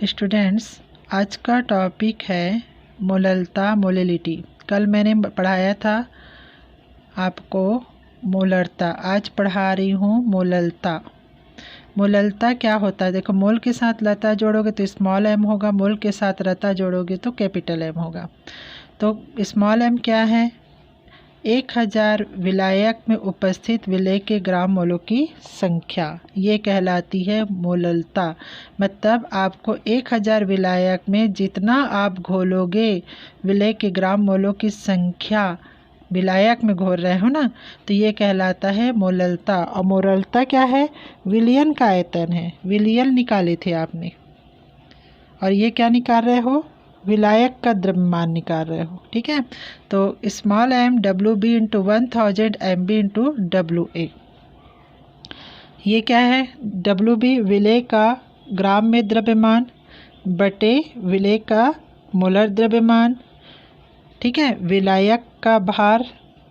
Students, आज का topic है मोलरता मोलिलिटी। कल मैंने पढ़ाया था आपको मोलरता, आज पढ़ा रही हूँ मोलरता। मोलरता क्या होता है? देखो, मोल के साथ लता जोड़ोगे तो स्मॉल एम होगा, मोल के साथ रता जोड़ोगे तो कैपिटल एम होगा। तो स्मॉल एम क्या है? 1000 विलायक में उपस्थित विलय के ग्राम मोलों की संख्या, ये कहलाती है मोलरता। मतलब आपको 1000 विलायक में जितना आप घोलोगे विलय के ग्राम मोलों की संख्या, विलायक में घोल रहे हो ना, तो ये कहलाता है मोलरता। और मोलरता क्या है? विलयन का आयतन है। विलयन निकाले थे आपने, और ये क्या निकाल रहे हो? विलायक का द्रव्यमान निकाल रहे हो। ठीक है, तो small M W B into 1000 M B into W A. ये क्या है? डब्ल्यू बी विलय का ग्राम में द्रव्यमान बटे विलय का मोलर द्रव्यमान। ठीक है, विलायक का भार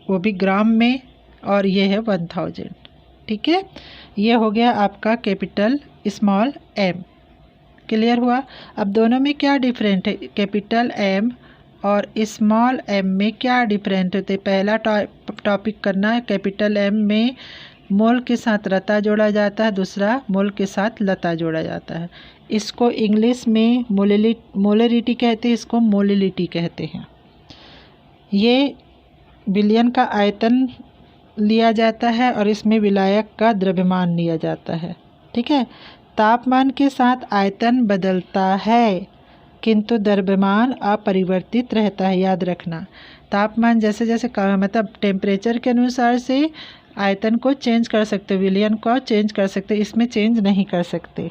वो भी ग्राम में, और ये है 1000। ठीक है, ये हो गया आपका कैपिटल स्मॉल एम। क्लियर हुआ? अब दोनों में क्या डिफरेंट है? कैपिटल एम और स्मॉल एम में क्या डिफरेंट होते? पहला टॉपिक करना है, कैपिटल एम में मोल के साथ रता जोड़ा जाता है, दूसरा मोल के साथ लता जोड़ा जाता है। इसको इंग्लिश में मोलरिटी कहते हैं, इसको मोलिलिटी कहते हैं। ये विलयन का आयतन लिया जाता है और इसमें विलायक का द्रव्यमान लिया जाता है। ठीक है, तापमान के साथ आयतन बदलता है किंतु द्रव्यमान अपरिवर्तित रहता है। याद रखना, तापमान जैसे जैसे मतलब टेम्परेचर के अनुसार से आयतन को चेंज कर सकते, विलयन को चेंज कर सकते, इसमें चेंज नहीं कर सकते।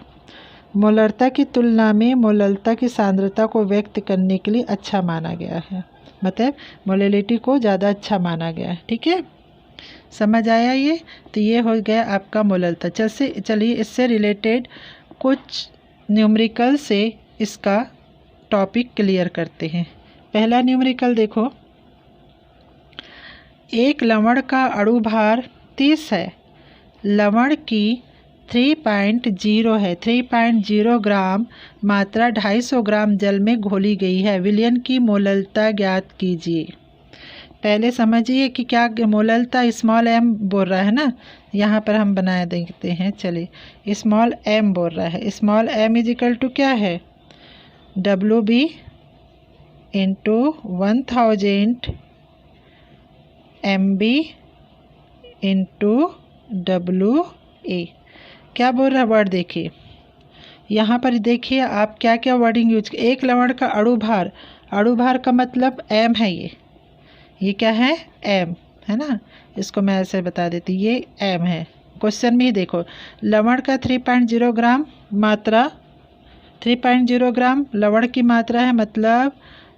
मोलरता की तुलना में मोलरता की सांद्रता को व्यक्त करने के लिए अच्छा माना गया है, मतलब मोलिलिटी को ज़्यादा अच्छा माना गया है। ठीक है, समझ आया ये? तो ये हो गया आपका मोलरता। चलिए इससे रिलेटेड कुछ न्यूमेरिकल से इसका टॉपिक क्लियर करते हैं। पहला न्यूमेरिकल देखो, एक लवण का अणु भार 30 है। लवण की 3.0 है, 3.0 ग्राम मात्रा 250 ग्राम जल में घोली गई है। विलयन की मोलरता ज्ञात कीजिए। पहले समझिए कि क्या मोलरता स्मॉल एम बोल रहा है ना, यहाँ पर हम बना देते हैं। चलिए, स्मॉल एम बोल रहा है। Small M is equal to क्या है? W B into 1000 M B into W A. क्या बोल रहा है वर्ड? देखिए यहाँ पर, देखिए आप क्या क्या वर्डिंग यूज। एक लवण का अणु भार का मतलब एम है। ये क्या है? एम है ना। इसको मैं ऐसे बता देती, ये एम है। क्वेश्चन में ही देखो, लवण का 3.0 ग्राम मात्रा, 3.0 ग्राम लवण की मात्रा है, मतलब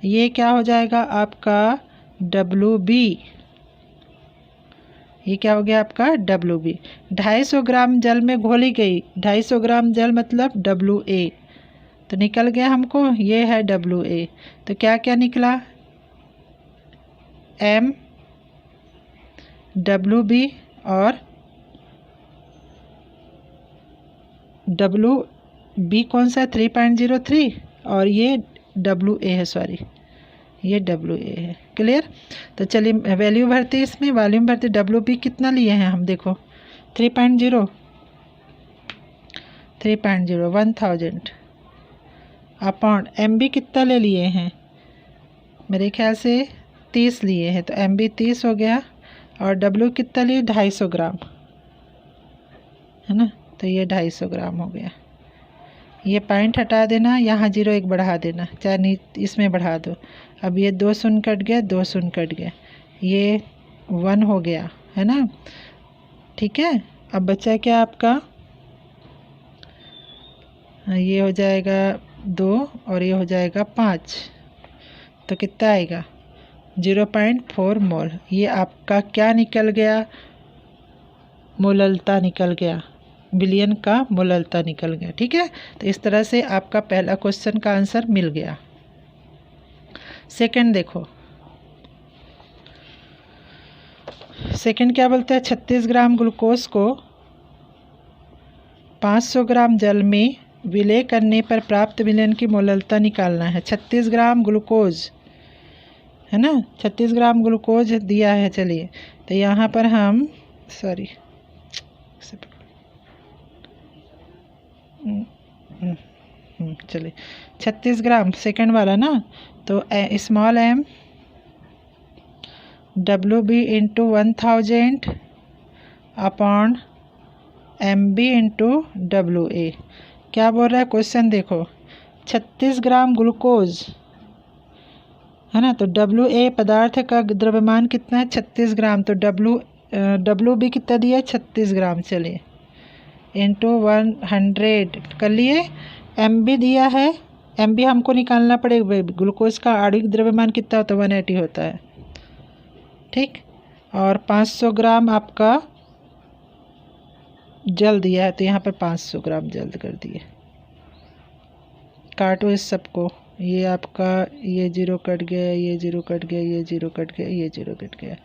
ये क्या हो जाएगा आपका? W B. ये क्या हो गया आपका? W B. 250 ग्राम जल में घोली गई, 250 ग्राम जल मतलब डब्ल्यू ए। तो निकल गया हमको, ये है डब्ल्यू ए। तो क्या क्या निकला? एम, डब्ल्यू बी और डब्ल्यू बी कौन सा? 3.03, और ये डब्ल्यू ए है, सॉरी ये डब्ल्यू ए है। क्लियर? तो चलिए वैल्यू भरते, इसमें वॉल्यूम भरते। डब्ल्यू बी कितना लिए हैं हम? देखो 3.0 1000 अपॉन एम बी कितना ले लिए हैं? मेरे ख्याल से 30 लिए हैं, तो एम बी 30 हो गया। और डब्ल्यू कितना लिए? 250 ग्राम है ना, तो ये 250 ग्राम हो गया। ये पॉइंट हटा देना, यहाँ 0 1 बढ़ा देना, चाहे इसमें बढ़ा दो। अब ये 2 शून्य कट गया, 2 शून्य कट गया, ये 1 हो गया है ना। ठीक है, अब बचा क्या आपका? ये हो जाएगा 2 और ये हो जाएगा 5, तो कितना आएगा? 0.4 मोल। ये आपका क्या निकल गया? मोलरता निकल गया, विलयन का मोलरता निकल गया। ठीक है, तो इस तरह से आपका पहला क्वेश्चन का आंसर मिल गया। सेकंड देखो, सेकंड क्या बोलता है? 36 ग्राम ग्लूकोज को 500 ग्राम जल में विलय करने पर प्राप्त विलयन की मोललता निकालना है। 36 ग्राम ग्लूकोज है ना, 36 ग्राम ग्लूकोज दिया है। चलिए तो यहाँ पर हम चलिए 36 ग्राम सेकंड वाला ना, तो small m WB into 1000 upon MB into WA। क्या बोल रहा है क्वेश्चन देखो, 36 ग्राम ग्लूकोज है ना, तो WA पदार्थ का द्रव्यमान कितना है 36 ग्राम, तो WB कितना दिया है 36 ग्राम। चलिए इंटू 100 कर लिए। MB दिया है, MB हमको निकालना पड़ेगा, ग्लूकोज का आणविक द्रव्यमान कितना होता है 180 होता है, ठीक। और 500 ग्राम आपका जल दिया है, तो यहाँ पर 500 ग्राम जल कर दिए। काटो इस सबको, ये आपका ये 0 कट गया, ये 0 कट गया, ये 0 कट गया, ये 0 कट गया,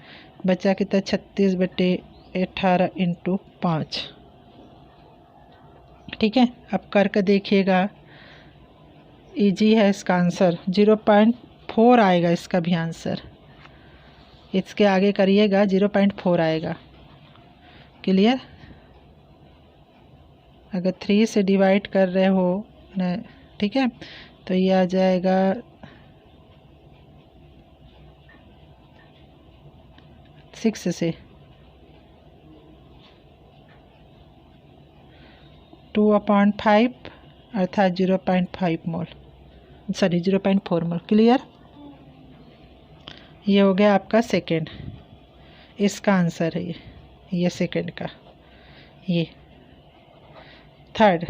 बचा कितना 36/18 इंटू 5, ठीक है। अब करके देखिएगा, इजी है इसका आंसर, 0.4 आएगा इसका भी आंसर। इसके आगे करिएगा 0.4 आएगा। क्लियर? अगर 3 से डिवाइड कर रहे हो ना, ठीक है, तो ये आ जाएगा 6 से 2/5 अर्थात 0.5 मोल, सॉरी 0.4 मोल। क्लियर? ये हो गया आपका सेकेंड, इसका आंसर है ये सेकेंड का। ये थर्ड,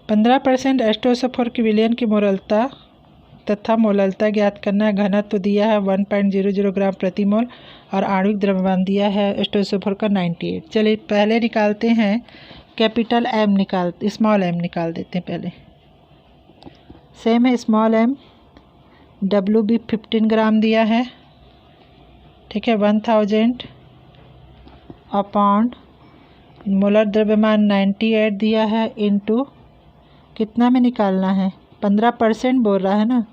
15% H2SO4 की विलयन की मोललता तथा मोललता ज्ञात करना है। घनत्व दिया है 1.00 ग्राम प्रति मोल और आणविक द्रव्यमान दिया है H2SO4 का 98। चलिए पहले निकालते हैं कैपिटल M, स्मॉल m निकाल देते हैं पहले। सेम है, स्मॉल m WB 15 ग्राम दिया है, ठीक है, 1000 अपॉन मोलर द्रव्यमान 98 दिया है, इंटू कितना में निकालना है 15% बोल रहा है ना,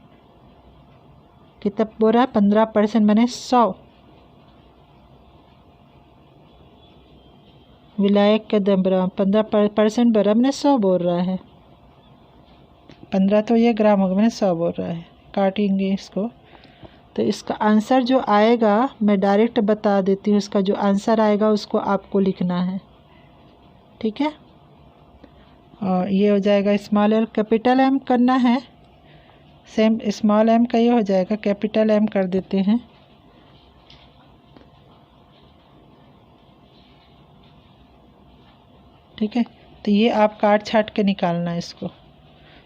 कितना बोल रहा है 15% मैंने 100, विलायक का द्रव्यमान 15% बोल रहा है, मैंने 100 बोल रहा है, 15 तो ये ग्राम होगा, मैंने 100 बोल रहा है। काटेंगे इसको, तो इसका आंसर जो आएगा मैं डायरेक्ट बता देती हूँ, इसका जो आंसर आएगा उसको आपको लिखना है, ठीक है। और ये हो जाएगा स्मॉल एल, कैपिटल M करना है, सेम स्मॉल m का ये हो जाएगा, कैपिटल M कर देते हैं, ठीक है। तो ये आप काट छाट के निकालना है इसको।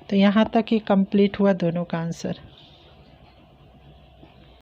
तो यहाँ तक ये कंप्लीट हुआ दोनों का आंसर।